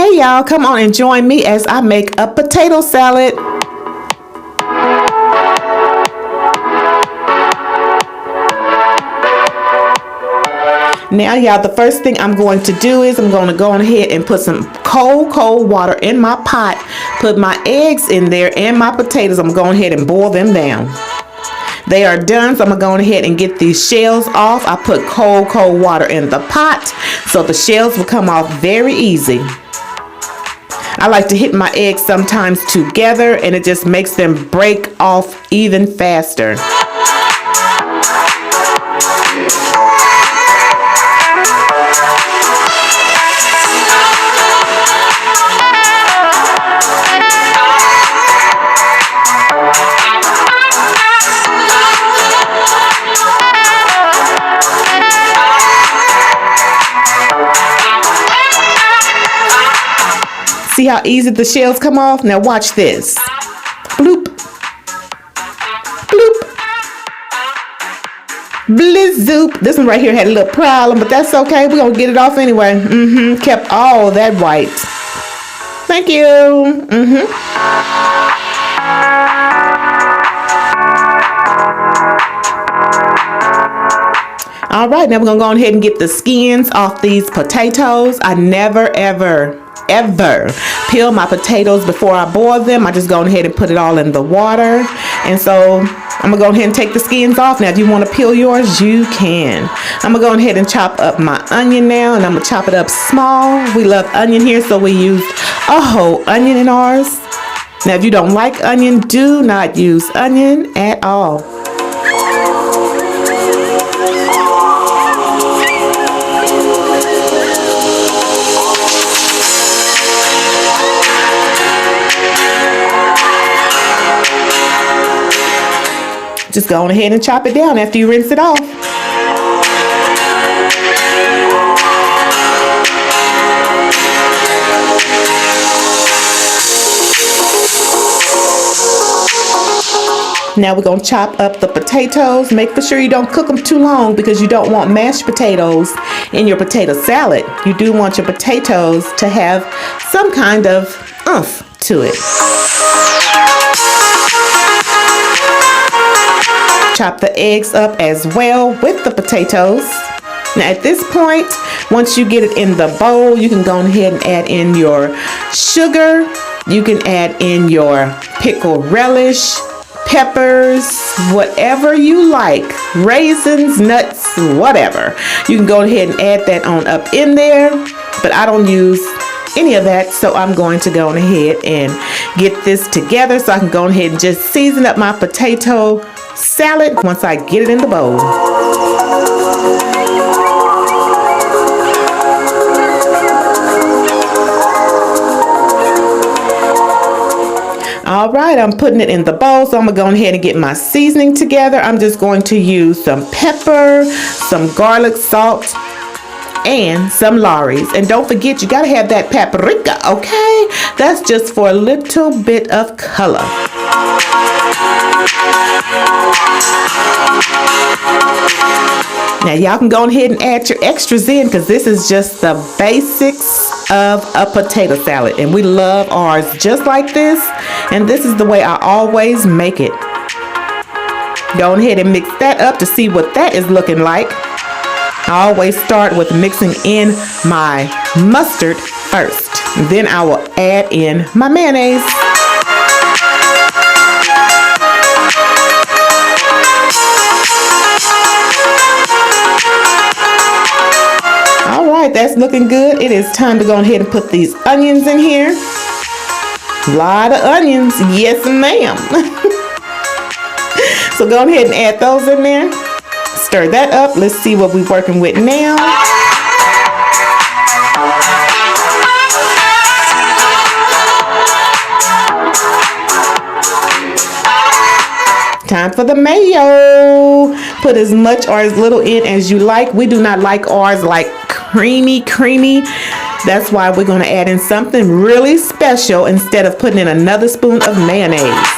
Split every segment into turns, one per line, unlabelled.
Hey y'all, come on and join me as I make a potato salad. Now y'all, the first thing I'm going to do is I'm going to go on ahead and put some cold water in my pot, put my eggs in there and my potatoes. I'm going ahead and boil them down. They are done, so I'm going to go ahead and get these shells off. I put cold water in the pot so the shells will come off very easy. I like to hit my eggs sometimes together and it just makes them break off even faster. See how easy the shells come off? Now watch this. Bloop. Bloop. Blizzoop. This one right here had a little problem, but that's okay. We're going to get it off anyway. Kept all that white. Thank you. All right, now we're going to go ahead and get the skins off these potatoes. I never, ever peel my potatoes before I boil them. I just go ahead and put it all in the water. And so I'm gonna go ahead and take the skins off. Now if you want to peel yours, you can. I'm gonna go ahead and chop up my onion now, and I'm gonna chop it up small. We love onion here, so we used a whole onion in ours. Now if you don't like onion, do not use onion at all. Just go on ahead and chop it down after you rinse it off. Now we're going to chop up the potatoes. Make sure you don't cook them too long because you don't want mashed potatoes in your potato salad. You do want your potatoes to have some kind of oomph to it. Chop the eggs up as well with the potatoes. Now at this point, once you get it in the bowl, you can go ahead and add in your sugar. You can add in your pickled relish, peppers, whatever you like, raisins, nuts, whatever. You can go ahead and add that on up in there, but I don't use any of that, so I'm going to go ahead and get this together so I can go ahead and just season up my potato salad once I get it in the bowl. All right, I'm putting it in the bowl, so I'm gonna go ahead and get my seasoning together. I'm just going to use some pepper, some garlic salt, and some Lawry's. And don't forget, you gotta have that paprika, okay? That's just for a little bit of color. Now y'all can go ahead and add your extras in because this is just the basics of a potato salad, and we love ours just like this, and this is the way I always make it. Go ahead and mix that up to see what that is looking like. I always start with mixing in my mustard first, then I will add in my mayonnaise. All right, that's looking good. It is time to go ahead and put these onions in here. A lot of onions, yes ma'am. So go ahead and add those in there. Stir that up. Let's see what we're working with now. Time for the mayo. Put as much or as little in as you like. We do not like ours like creamy. That's why we're going to add in something really special instead of putting in another spoon of mayonnaise.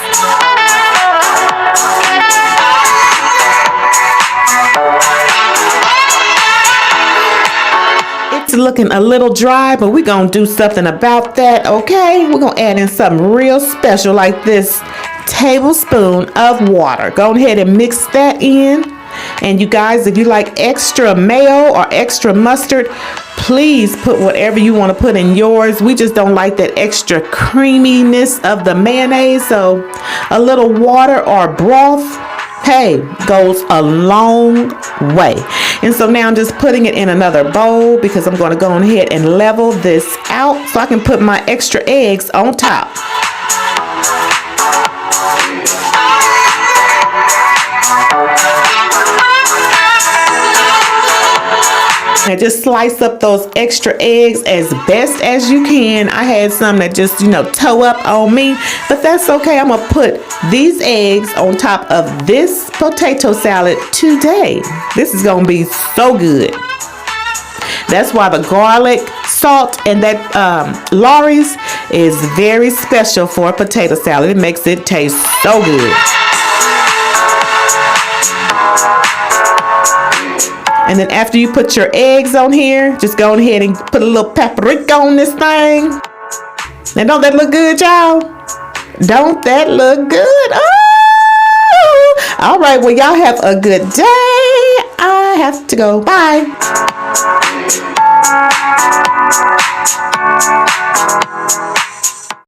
looking a little dry, but we're going to do something about that, okay? We're going to add in something real special like this tablespoon of water. Go ahead and mix that in. And you guys, if you like extra mayo or extra mustard, please put whatever you want to put in yours. We just don't like that extra creaminess of the mayonnaise. So a little water or broth, hey, goes a long way. And so now I'm just putting it in another bowl because I'm going to go ahead and level this out so I can put my extra eggs on top. Now just slice up those extra eggs as best as you can. I had some that just, toe up on me, but that's okay. I'm gonna put these eggs on top of this potato salad today. This is gonna be so good. That's why the garlic, salt, and that Lawry's is very special for a potato salad. It makes it taste so good. And then after you put your eggs on here, just go ahead and put a little paprika on this thing. Now, don't that look good, y'all? Don't that look good? Oh! All right, well, y'all have a good day. I have to go. Bye.